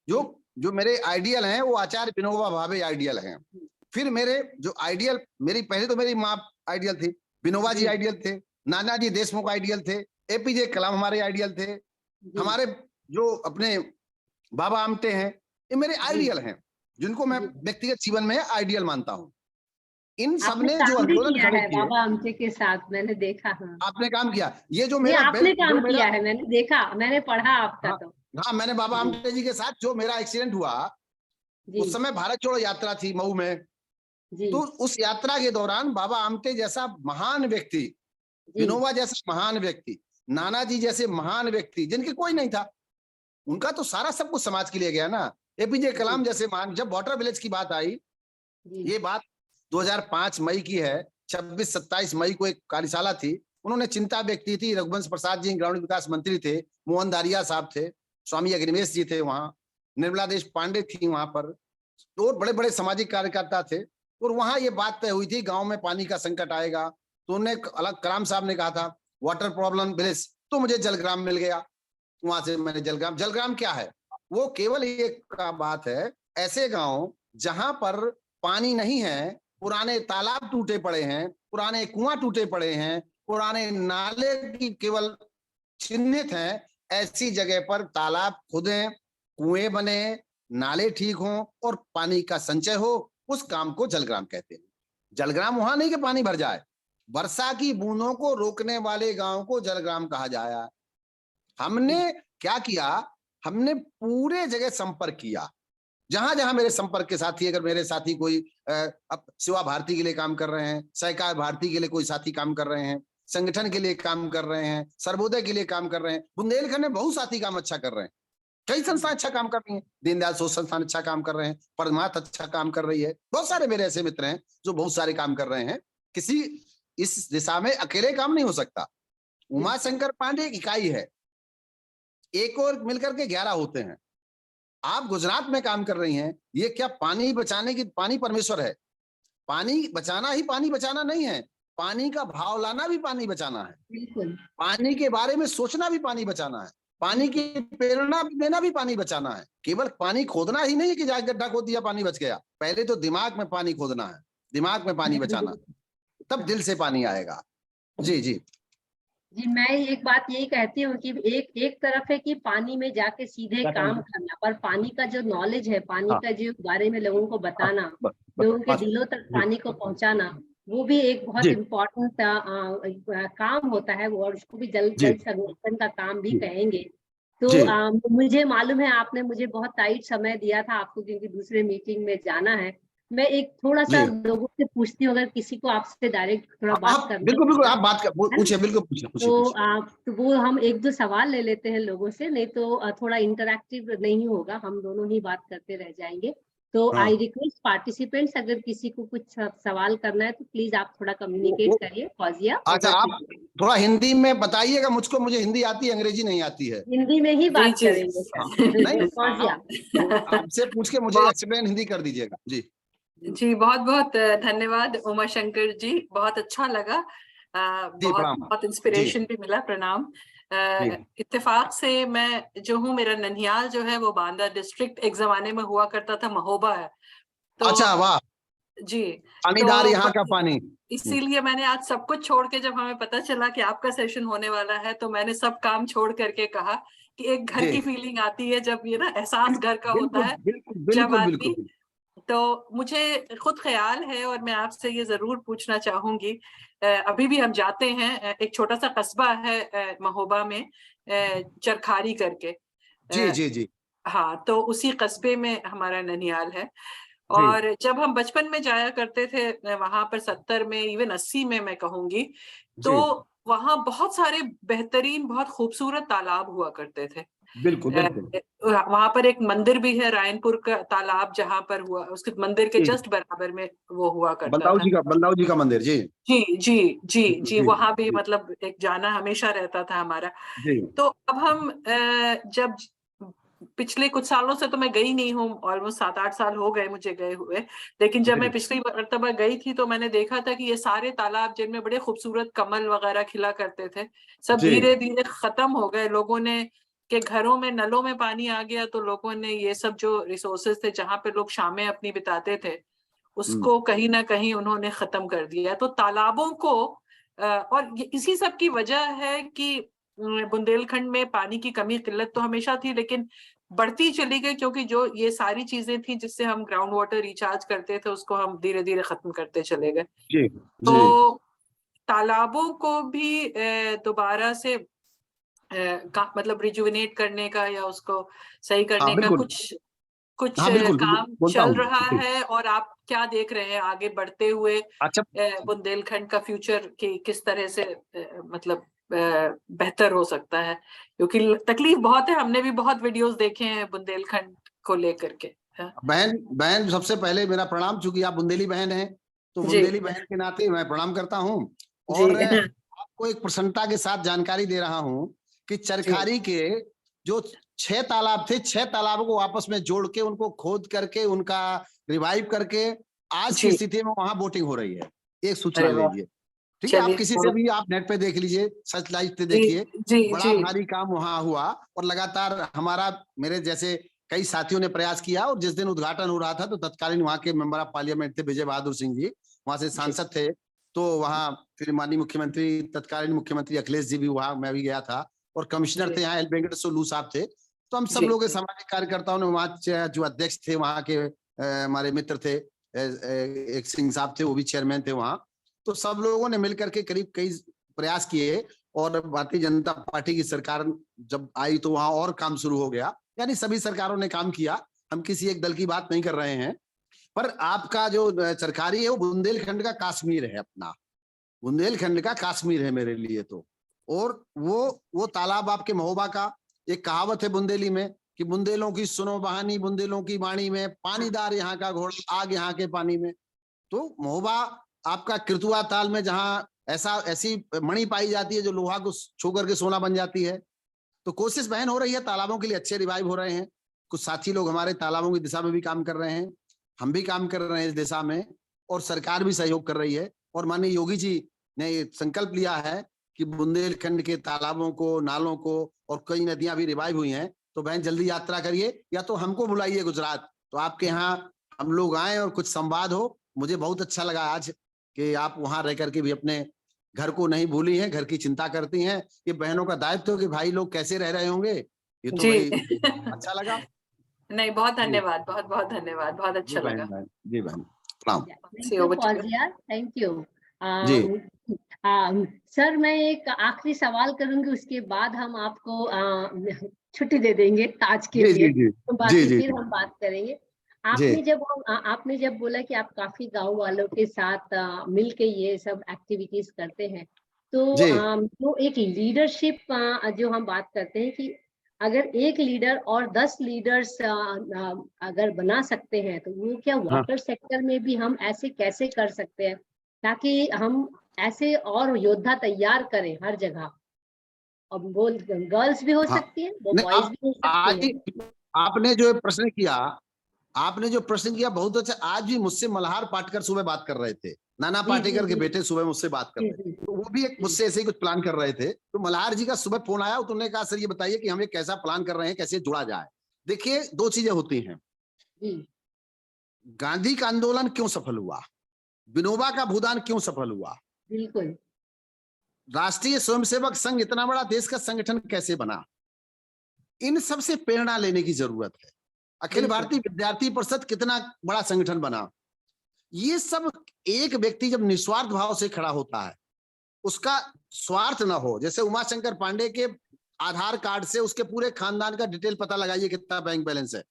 जो जो मेरे आइडियल हैं वो आचार्य विनोबा भावे आइडियल हैं। फिर मेरे जो आइडियल, मेरी पहले तो मेरी माँ आइडियल थी, विनोबा जी जी आइडियल थे, नानाजी देशमुख आइडियल थे, एपीजे कलाम हमारे आइडियल थे, जी हमारे जो अपने बाबा आमटे हैं, ये मेरे जी आइडियल हैं जिनको मैं जी। व्यक्तिगत जीवन में आइडियल मानता हूँ। इन सब आपने ने जो काम भी आंदोलन किया खड़े है किए, बाबा आमटे के साथ, मैंने देखा। हाँ, आपने काम किया। ये जो ये मेरा आपने जो काम मेरा किया है, मैंने देखा, मैंने पढ़ा आपका हाँ तो। हाँ, मैंने बाबा जी आमटे जी के साथ जो मेरा एक्सीडेंट हुआ, जी उस समय भारत छोड़ो यात्रा थी मऊ में। जी तो उस यात्रा के दौरान बाबा आमटे जैसा महान व्यक्ति, जी विनोबा जैसा महान व्यक्ति, नानाजी जैसे महान व्यक्ति जिनके कोई नहीं था, उनका तो सारा सब कुछ समाज के लिए गया ना। एपीजे जी कलाम जैसे महान, जब वाटर विलेज की बात आई, जी ये बात 2005 मई की है, 26-27 मई को एक कार्यशाला थी, उन्होंने चिंता व्यक्त की थी। रघुवंश प्रसाद जी ग्रामीण विकास मंत्री थे, मोहन दारिया साहब थे, स्वामी अग्निवेश जी थे वहां, निर्मला देश पांडे थी वहां पर, तो बड़े बड़े सामाजिक कार्यकर्ता थे। और वहां ये बात तय हुई थी गांव में पानी का संकट आएगा। तो उन्हें अलग कलाम साहब ने कहा था वाटर प्रॉब्लम विलेज, तो मुझे जलग्राम मिल गया। वहां से मैंने जलग्राम, जलग्राम क्या है, वो केवल एक का बात है, ऐसे गांव जहां पर पानी नहीं है, पुराने तालाब टूटे पड़े हैं, पुराने कुआं टूटे पड़े हैं, पुराने नाले की केवल चिन्हित हैं, ऐसी जगह पर तालाब खुदें, कुएं बने, नाले ठीक हों और पानी का संचय हो, उस काम को जलग्राम कहते हैं। जलग्राम वहां नहीं कि पानी भर जाए, वर्षा की बूंदों को रोकने वाले गांव को जलग्राम कहा जाया। हमने क्या किया, हमने पूरे जगह संपर्क किया, जहां जहां मेरे संपर्क के साथी, अगर मेरे साथी कोई अब सेवा भारती के लिए काम कर रहे हैं, सहकार भारती के लिए कोई साथी काम कर रहे हैं, संगठन के लिए काम कर रहे हैं, सर्वोदय के लिए काम कर रहे हैं, बुंदेलखंड में बहुत साथी काम अच्छा कर रहे हैं, कई संस्थाएं अच्छा काम कर रही हैं, दीनदयाल शोध संस्थान अच्छा काम कर रहे हैं, परमार्थ अच्छा काम कर रही है, बहुत सारे मेरे ऐसे मित्र हैं जो बहुत सारे काम कर रहे हैं। किसी इस दिशा में अकेले काम नहीं हो सकता। उमा शंकर पांडे एक इकाई है, एक और मिलकर के 11 होते हैं। आप गुजरात में काम कर रही हैं, ये क्या पानी बचाने की, पानी परमेश्वर है, पानी बचाना ही पानी बचाना नहीं है, पानी का भाव लाना भी पानी बचाना है, बिल्कुल पानी के बारे में सोचना भी पानी बचाना है, पानी की बिल्कुल प्रेरणा देना भी पानी बचाना है। केवल पानी खोदना ही नहीं है कि जाके गड्ढा खोद दिया पानी बच गया, पहले तो दिमाग में पानी खोदना है, दिमाग में पानी बचाना, तब दिल से पानी आएगा। जी जी जी। मैं एक बात यही कहती हूँ कि एक एक तरफ है कि पानी में जाके सीधे काम करना, पर पानी का जो नॉलेज है, पानी हाँ का जो बारे में लोगों को हाँ, बताना, बस बस लोगों के बस दिलों तक जी पानी को पहुंचाना, वो भी एक बहुत जी इम्पोर्टेंट काम होता है वो, और उसको भी जल जी जल संरक्षण का काम भी जी कहेंगे। तो जी मुझे मालूम है आपने मुझे बहुत टाइट समय दिया था आपको, क्योंकि दूसरे मीटिंग में जाना है। मैं एक थोड़ा सा जी लोगों से पूछती हूँ, अगर किसी को आपसे डायरेक्ट थोड़ा बात आप करना बिल्कुल बिल्कुल होगा, आप बात कर है ना? पूछिए, बिल्कुल पूछिए पूछिए तो पूछिए। तो वो हम एक दो सवाल ले लेते हैं लोगों से, नहीं तो थोड़ा इंटरैक्टिव नहीं होगा, हम दोनों ही बात करते रह जाएंगे। तो आई हाँ रिक्वेस्ट पार्टिसिपेंट्स, अगर किसी को कुछ सवाल करना है तो प्लीज आप थोड़ा वो, कम्युनिकेट वो, करिए। फौजिया, अच्छा ओवर टू आप यू। थोड़ा हिंदी में बताइएगा मुझको, मुझे हिंदी आती है, अंग्रेजी नहीं आती है। हिंदी में ही जी बात जी। करेंगे हाँ, सर। नहीं फौजिया। आपसे पूछ के मुझे बहुत एक्सप्लेन हिंदी कर दीजिएगा जी। जी, बहुत बहुत धन्यवाद उमा शंकर जी, बहुत अच्छा लगा। जी बहुत प्रणाम। बहुत जी इंस्पिरेशन भी मिला। प्रणाम। जी इत्तेफाक से मैं जो हूँ, मेरा ननिहाल जो है वो बांदा डिस्ट्रिक्ट एक जमाने में हुआ करता था, महोबा है। तो अच्छा वाह जी। पानीदार यहाँ का तो पानी। इसीलिए मैंने आज सब कुछ छोड़ के, जब हमें पता चला कि आपका सेशन होने वाला है, तो मैंने सब काम छोड़ करके कहा कि एक घर जी की फीलिंग आती है जब ये ना एहसास घर का होता बिल्कुल है, बिल्कुल जब बिल्कुल आदमी। बिल्कुल। तो मुझे खुद ख्याल है, और मैं आपसे ये जरूर पूछना चाहूंगी, अभी भी हम जाते हैं, एक छोटा सा कस्बा है महोबा में, चरखारी करके। जी जी जी हाँ, तो उसी कस्बे में हमारा ननियाल है। जी और जब हम बचपन में जाया करते थे वहां पर, 70 में, इवन 80 में मैं कहूंगी, जी तो वहां बहुत सारे बेहतरीन, बहुत खूबसूरत तालाब हुआ करते थे। बिल्कुल बिल्कुल। वहां पर एक मंदिर भी है, रायनपुर का तालाब, जहां पर हुआ, उसके मंदिर के जी जस्ट बराबर में वो हुआ करता बलदाऊ था। जी का, बलदाऊ जी का मंदिर। जी जी जी जी जी, जी वहां भी जी मतलब एक जाना हमेशा रहता था हमारा। जी तो अब हम जब पिछले कुछ सालों से तो मैं गई नहीं हूँ, ऑलमोस्ट 7-8 साल हो गए मुझे गए हुए, लेकिन जब मैं जी पिछली मरतबा गई थी तो मैंने देखा था कि ये सारे तालाब जिनमें बड़े खूबसूरत कमल वगैरह खिला करते थे, सब जी धीरे धीरे खत्म हो गए। लोगों ने के घरों में नलों में पानी आ गया, तो लोगों ने ये सब जो रिसोर्सेज थे, जहां पे लोग शामें अपनी बिताते थे, हम्म, उसको कहीं ना कहीं उन्होंने खत्म कर दिया। तो तालाबों को और इसी सब की वजह है कि बुंदेलखंड में पानी की कमी, किल्लत तो हमेशा थी, लेकिन बढ़ती चली गई, क्योंकि जो ये सारी चीजें थी जिससे हम ग्राउंड वाटर रिचार्ज करते थे, उसको हम धीरे धीरे खत्म करते चले गए। जी जी तो तालाबों को भी दोबारा से मतलब रिजुविनेट करने का, या उसको सही हाँ करने का बिल्कुल। कुछ कुछ हाँ बिल्कुल काम बोलता चल हूँ। रहा जी है। और आप क्या देख रहे हैं आगे बढ़ते हुए अच्छा। बुंदेलखंड का फ्यूचर, कि किस तरह से मतलब बेहतर हो सकता है? क्योंकि तकलीफ बहुत है, हमने भी बहुत वीडियोस देखे हैं बुंदेलखंड को लेकर के। बहन बहन सबसे पहले मेरा प्रणाम, चूंकि आप बुंदेली बहन हैं तो जी बुंदेली बहन के नाते मैं प्रणाम करता हूँ। जी और आपको एक प्रसन्नता के साथ जानकारी दे रहा हूँ कि जी चरखारी के जो 6 तालाब थे, 6 तालाबों को आपस में जोड़ के, उनको खोद करके, उनका रिवाइव करके आज की जी। स्थिति में वहां बोटिंग हो रही है। एक सूचना अरे वाह, लीजिए। ठीक है, आप चलिए किसी से बहुत। भी आप नेट पे देख लीजिए, सर्च लाइव पे जी देखिए। जी बड़ा जी भारी काम वहां हुआ और लगातार हमारा, मेरे जैसे कई साथियों ने प्रयास किया। और जिस दिन उद्घाटन हो रहा था तो तत्कालीन वहां के मेंबर ऑफ पार्लियामेंट थे विजय बहादुर सिंह जी, वहां से जी सांसद थे। तो वहां फिर माननीय मुख्यमंत्री, तत्कालीन मुख्यमंत्री अखिलेश जी भी वहां, मैं भी गया था। और कमिश्नर थे जी यहाँ एल वेंकट सोलू साहब थे। तो हम सब जी लोग सामाजिक कार्यकर्ताओं ने वहाँ, जो अध्यक्ष थे वहाँ के हमारे मित्र थे, एक सिंह साहब थे, वो भी चेयरमैन थे वहाँ। तो सब लोगों ने मिलकर के करीब कई प्रयास किए। और भारतीय जनता पार्टी की सरकार जब आई तो वहां और काम शुरू हो गया। यानी सभी सरकारों ने काम किया, हम किसी एक दल की बात नहीं कर रहे हैं। पर आपका जो चरखारी है वो बुंदेलखंड का कश्मीर है अपना, बुंदेलखंड का कश्मीर है मेरे लिए तो। और वो तालाब आपके महोबा का, एक कहावत है बुंदेली में कि बुंदेलों की सुनो बहानी, बुंदेलों की वाणी में, पानीदार यहाँ का घोड़ा, आग यहाँ के पानी में। तो महोबा आपका कृतुआ ताल में, जहाँ ऐसी मणि पाई जाती है जो लोहा को छू करके सोना बन जाती है। तो कोशिश बहन हो रही है, तालाबों के लिए अच्छे रिवाइव हो रहे हैं। कुछ साथी लोग हमारे तालाबों की दिशा में भी काम कर रहे हैं, हम भी काम कर रहे हैं इस दिशा में, और सरकार भी सहयोग कर रही है। और माननीय योगी जी ने ये संकल्प लिया है कि बुंदेलखंड के तालाबों को, नालों को, और कई नदियां भी रिवाइव हुई हैं। तो बहन जल्दी यात्रा करिए, या तो हमको बुलाइए गुजरात, तो आपके यहाँ हम लोग आए और कुछ संवाद हो। मुझे बहुत अच्छा लगा आज कि आप वहां रह करके भी अपने घर को नहीं भूली हैं, घर की चिंता करती हैं। ये बहनों का दायित्व है कि भाई लोग कैसे रह रहे होंगे, ये तो जी भाई अच्छा लगा। नहीं, बहुत जी धन्यवाद, बहुत बहुत धन्यवाद, बहुत जी अच्छा बहन, लगा। बहन जी बहन प्रणाम। Thank you Fauzia, thank you. जी सर मैं एक आखिरी सवाल करूंगी, उसके बाद हम आपको छुट्टी दे देंगे आज के जी लिए। जी जी तो जी बाकी जी फिर हम बात करेंगे। जी आपने जब बोला कि आप काफी गांव वालों के साथ मिलके ये सब एक्टिविटीज करते हैं, तो जी जो एक लीडरशिप जो हम बात करते हैं कि अगर एक लीडर और 10 लीडर्स अगर बना सकते हैं, तो वो क्या हाँ वाटर सेक्टर में भी हम ऐसे कैसे कर सकते हैं, ताकि हम ऐसे और योद्धा तैयार करें हर जगह। अब वो गर्ल्स भी हो हाँ। सकती है, वो नहीं, बॉयज आप भी हो सकती आज है। ही आपने जो प्रश्न किया, आपने जो प्रश्न किया बहुत अच्छा। आज भी मुझसे मल्हार पाटकर सुबह बात कर रहे थे, नाना जी जी पाटेकर के जी बेटे सुबह मुझसे बात कर जी रहे थे। जी तो वो भी एक जी मुझसे ऐसे ही कुछ प्लान कर रहे थे। तो मल्हार जी का सुबह फोन आया, तो उन्होंने कहा सर ये बताइए कि हम एक कैसा प्लान कर रहे हैं, कैसे जुड़ा जाए। देखिए, दो चीजें होती हैं। जी गांधी का आंदोलन क्यों सफल हुआ, विनोबा का भूदान क्यों सफल हुआ, बिल्कुल राष्ट्रीय स्वयंसेवक संघ इतना बड़ा देश का संगठन कैसे बना, इन सब से प्रेरणा लेने की जरूरत है। अखिल बिल्कुल। भारतीय विद्यार्थी परिषद कितना बड़ा संगठन बना। ये सब एक व्यक्ति जब निस्वार्थ भाव से खड़ा होता है, उसका स्वार्थ ना हो, जैसे उमाशंकर पांडे के आधार कार्ड से उसके पूरे खानदान का डिटेल पता लगाइए कितना बैंक बैलेंस है।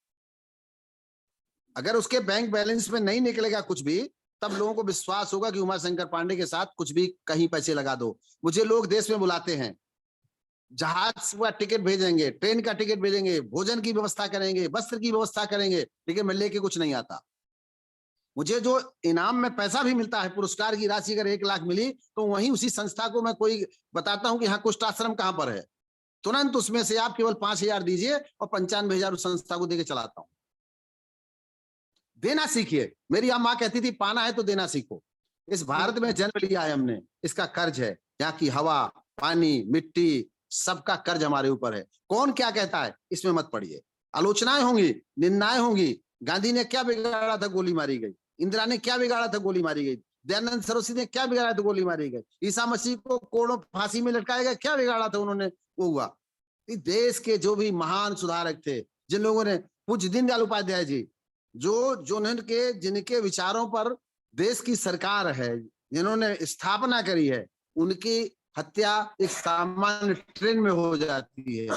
अगर उसके बैंक बैलेंस में नहीं निकलेगा कुछ भी, तब लोगों को विश्वास होगा कि उमाशंकर पांडे के साथ कुछ भी कहीं पैसे लगा दो। मुझे लोग देश में बुलाते हैं, जहाज का टिकट भेजेंगे, ट्रेन का टिकट भेजेंगे, भोजन की व्यवस्था करेंगे, वस्त्र की व्यवस्था करेंगे, लेकिन मैं लेके कुछ नहीं आता। मुझे जो इनाम में पैसा भी मिलता है, पुरस्कार की राशि अगर 1 लाख मिली, तो वहीं उसी संस्था को मैं कोई बताता हूं कि हाँ कुष्ठ आश्रम कहां पर है, तुरंत उसमें से आप केवल 5,000 दीजिए और 95,000 उस संस्था को देके चलाता हूं। देना सीखिए। मेरी माँ कहती थी पाना है तो देना सीखो। इस भारत में जन्म लिया है हमने, इसका कर्ज है। यहाँ की हवा, पानी, मिट्टी, सबका कर्ज हमारे ऊपर है। कौन क्या कहता है इसमें मत पड़िए। आलोचनाएं होंगी, निंदाएं होंगी। गांधी ने क्या बिगाड़ा था, गोली मारी गई। इंदिरा ने क्या बिगाड़ा था, गोली मारी गई। दयानंद सरस्वती ने क्या बिगाड़ा था, गोली मारी गई। ईसा मसीह को कोड़ों फांसी में लटकाया गया, क्या बिगाड़ा था उन्होंने, वो हुआ। देश के जो भी महान सुधारक थे, जिन लोगों ने, पूज्य दीनदयाल उपाध्याय जी, जिनके विचारों पर देश की सरकार है, जिन्होंने स्थापना करी है, उनकी हत्या एक सामान्य ट्रेन में हो जाती है।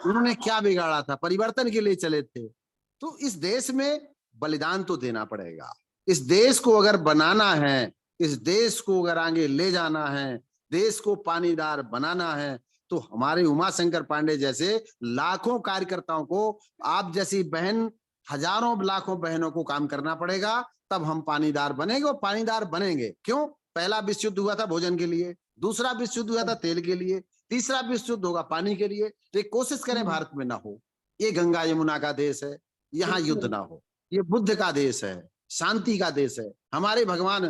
उन्होंने क्या बिगाड़ा था, परिवर्तन के लिए चले थे। तो इस देश में बलिदान तो देना पड़ेगा। इस देश को अगर बनाना है, इस देश को अगर आगे ले जाना है, देश को पानीदार बनाना है, तो हमारे उमाशंकर पांडे जैसे लाखों कार्यकर्ताओं को, आप जैसी बहन, हजारों लाखों बहनों को काम करना पड़ेगा, तब हम पानीदार बनेंगे। और पानीदार बनेंगे क्यों? पहला विश्व युद्ध हुआ था भोजन के लिए, दूसरा विश्व युद्ध हुआ था तेल के लिए, तीसरा विश्व युद्ध होगा पानी के लिए। तो एक कोशिश करें भारत में ना हो। ये गंगा यमुना का देश है, यहाँ युद्ध ना हो। ये बुद्ध का देश है, शांति का देश है। हमारे भगवान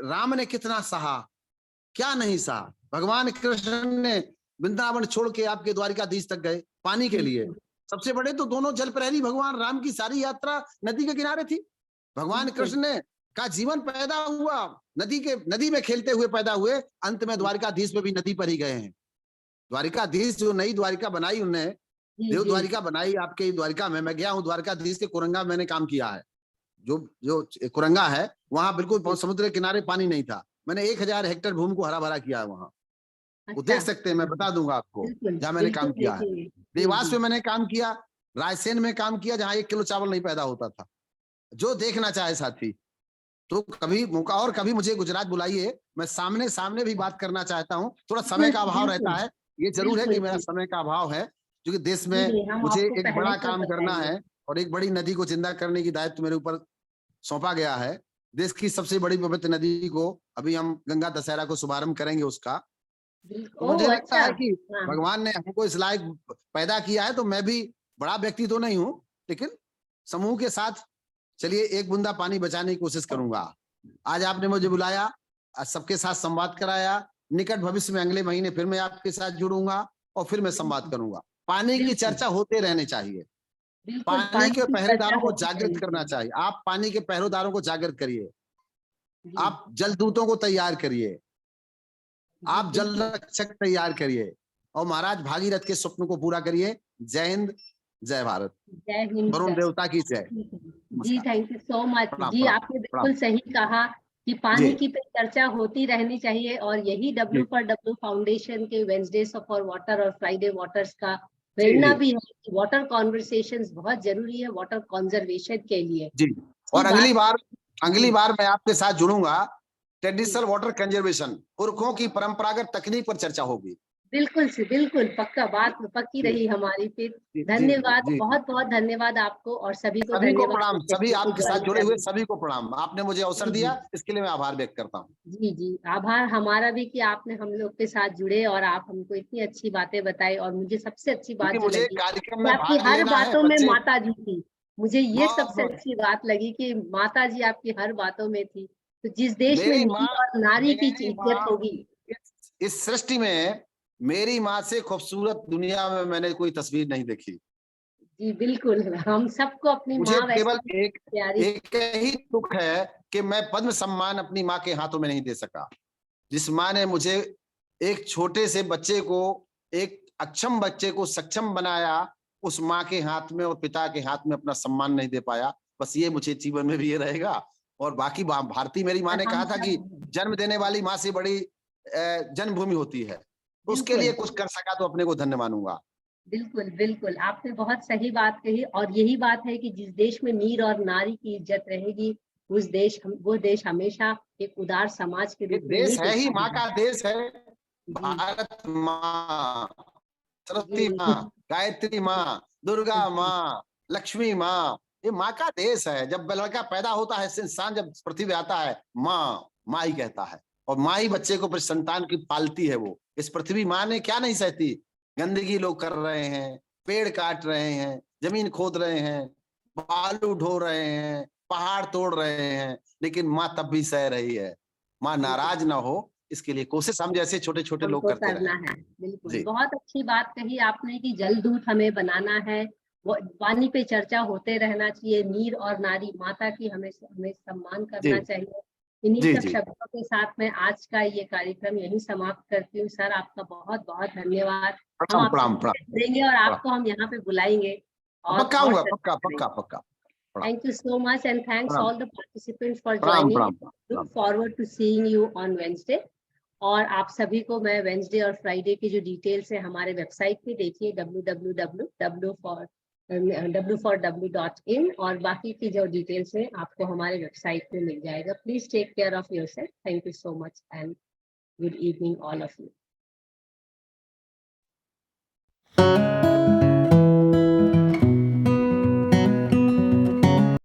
राम ने कितना सहा, क्या नहीं सहा। भगवान कृष्ण ने वृंदावन छोड़ के आपके द्वारिकाधीश तक गए पानी के लिए। सबसे बड़े तो दोनों जल प्रहरी भगवान राम की सारी यात्रा नदी के किनारे थी। भगवान कृष्ण ने का जीवन पैदा हुआ नदी में खेलते हुए पैदा हुए, अंत में द्वारिकाधीश में भी नदी पर ही गए हैं। द्वारिकाधीश जो नई द्वारिका बनाई उन्होंने, देव द्वारिका बनाई आपके द्वारिका में। मैं गया हूँ द्वारिकाधीश के कुरंगा, मैंने काम किया है। जो कुरंगा है वहां बिल्कुल समुद्र के किनारे पानी नहीं था। मैंने 1,000 हेक्टेयर भूमि को हरा भरा किया है वहां। वो देख सकते हैं, मैं बता दूंगा आपको जहां मैंने काम किया है। देवास में मैंने काम किया, रायसेन में काम किया, जहां 1 किलो चावल नहीं पैदा होता था। जो देखना चाहे साथी तो कभी मौका, और कभी मुझे गुजरात बुलाइए, मैं सामने भी बात करना चाहता हूँ। थोड़ा समय का अभाव रहता है, ये जरूर है कि मेरा समय का अभाव है, क्योंकि देश में मुझे एक बड़ा काम करना है और एक बड़ी नदी को जिंदा करने की दायित्व मेरे ऊपर सौंपा गया है। देश की सबसे बड़ी पवित्र नदी को अभी हम गंगा दशहरा को शुभारंभ करेंगे उसका। तो मुझे लगता है कि भगवान ने हमको इस लायक पैदा किया है। तो मैं भी बड़ा व्यक्ति तो नहीं हूँ, लेकिन समूह के साथ चलिए एक बूंदा पानी बचाने की कोशिश करूंगा। आज आपने मुझे बुलाया, आज सबके साथ संवाद कराया। निकट भविष्य में अगले महीने फिर मैं आपके साथ जुड़ूंगा और फिर मैं संवाद करूंगा। पानी की चर्चा होते रहने चाहिए। पानी के पहरेदारों को जागृत करना चाहिए। आप पानी के पहरेदारों को जागृत करिए, आप जलदूतों को तैयार करिए, आप जल रक्षक तैयार करिए और महाराज भागीरथ के स्वप्न को पूरा करिए। जय हिंद, जय भारत, जय हिंद, वरुण देवता की जय। जी थैंक यू सो मच जी। आपने बिल्कुल सही कहा कि पानी की चर्चा होती रहनी चाहिए, और यही W4W फाउंडेशन के वेडनेसडे फॉर वाटर और फ्राइडे वाटर्स का प्रेरणा भी है कि वाटर कॉन्वर्सेशंस बहुत जरूरी है वाटर कंजर्वेशन के लिए जी। और अगली बार मैं आपके साथ जुड़ूंगा। ट्रेडिशनल वाटर कंजर्वेशन, पुरखों की परंपरागत तकनीक पर चर्चा होगी। बिल्कुल पक्का, बात पक्की रही हमारी। फिर धन्यवाद, बहुत बहुत धन्यवाद आपको और सभी को धन्यवाद। प्रणाम, सभी आपके साथ जुड़े हुए सभी को प्रणाम। आपने मुझे अवसर दिया, इसके लिए मैं आभार व्यक्त करता हूँ। जी, आभार हमारा भी कि आपने हम लोग के साथ जुड़े और आप हमको इतनी अच्छी बातें बताई। और मुझे सबसे अच्छी बात मुझे कार्यक्रम में आपकी हर बातों में माता जी थी। मुझे ये सबसे अच्छी बात लगी कि माता जी आपकी हर बातों में थी। तो जिस देश में नारी की इज्जत होगी, इस सृष्टि में मेरी माँ से खूबसूरत दुनिया में मैंने कोई तस्वीर नहीं देखी। जी बिल्कुल, हम सबको अपनी मुझे माँ वैसे केवल एक प्यारी। एक ही दुख है कि मैं पद्म सम्मान अपनी माँ के हाथों में नहीं दे सका। जिस माँ ने मुझे एक छोटे से बच्चे को, एक अक्षम बच्चे को सक्षम बनाया, उस माँ के हाथ में और पिता के हाथ में अपना सम्मान नहीं दे पाया। बस ये मुझे जीवन में भी ये रहेगा। और बाकी भारती मेरी माँ और ने हम कहा था कि सब जन्म देने वाली माँ से बड़ी जन्मभूमि होती है। तो उसके लिए बिल्कुल, कुछ कर सका तो अपने को धन्य मानूंगा। बिल्कुल, बिल्कुल, आपने बहुत सही बात कही और यही बात है कि जिस देश में नीर और नारी की इज़्ज़त रहेगी, वो देश हमेशा एक उदार समाज के ये रूप में ही देश है ही माँ पहचानेगा। का देश है। जी, भारत माँ, सरस्वती जी, माँ, गायत्री माँ, दुर्गा जी, माँ, लक्ष्मी माँ, ये माँ का देश है। जब लड़का पैदा होता है, इंसान जब पृथ्वी पे आता है, माँ माँ ही कहता है। और माँ ही बच्चे को फिर संतान की पालती है। वो इस पृथ्वी माँ ने क्या नहीं सहती। गंदगी लोग कर रहे हैं, पेड़ काट रहे हैं, जमीन खोद रहे हैं, बालू ढो रहे हैं, पहाड़ तोड़ रहे हैं, लेकिन माँ तब भी सह रही है। माँ बिल्कुल, नाराज ना हो, इसके लिए कोशिश हम जैसे छोटे छोटे लोग हमको करते करना रहे। है। बिल्कुल, जी बहुत अच्छी बात कही आपने कि जलदूत हमें बनाना है। वो पानी पे चर्चा होते रहना चाहिए, नीर और नारी माता की हमें हमें सम्मान जी करना चाहिए। इन्हीं जी सब जी। शब्दों के साथ मैं आज का ये कार्यक्रम यहीं समाप्त करती हूँ। सर, आपका बहुत-बहुत धन्यवाद। हम प्रणाम आपसे प्रणाम फिर प्रणाम जुड़ेंगे और प्रणाम। आपको हम यहाँ पे बुलाएँगे पक्का और आऊंगा, चर्चा पक्का करेंगे। पक्का पक्का। प्रणाम Thank you so much and thanks प्रणाम all the participants for प्रणाम joining. प्रणाम प्रणाम। Look forward to seeing you on Wednesday. और आप सभी को मैं वेंसडे और फ्राइडे की जो डिटेल्स है हमारे वेबसाइट पे देखिए www.w4w.in और बाकी की जो डिटेल्स है आपको हमारे वेबसाइट पे मिल जाएगा। Please take care of yourself. Thank you so much and good evening all of you.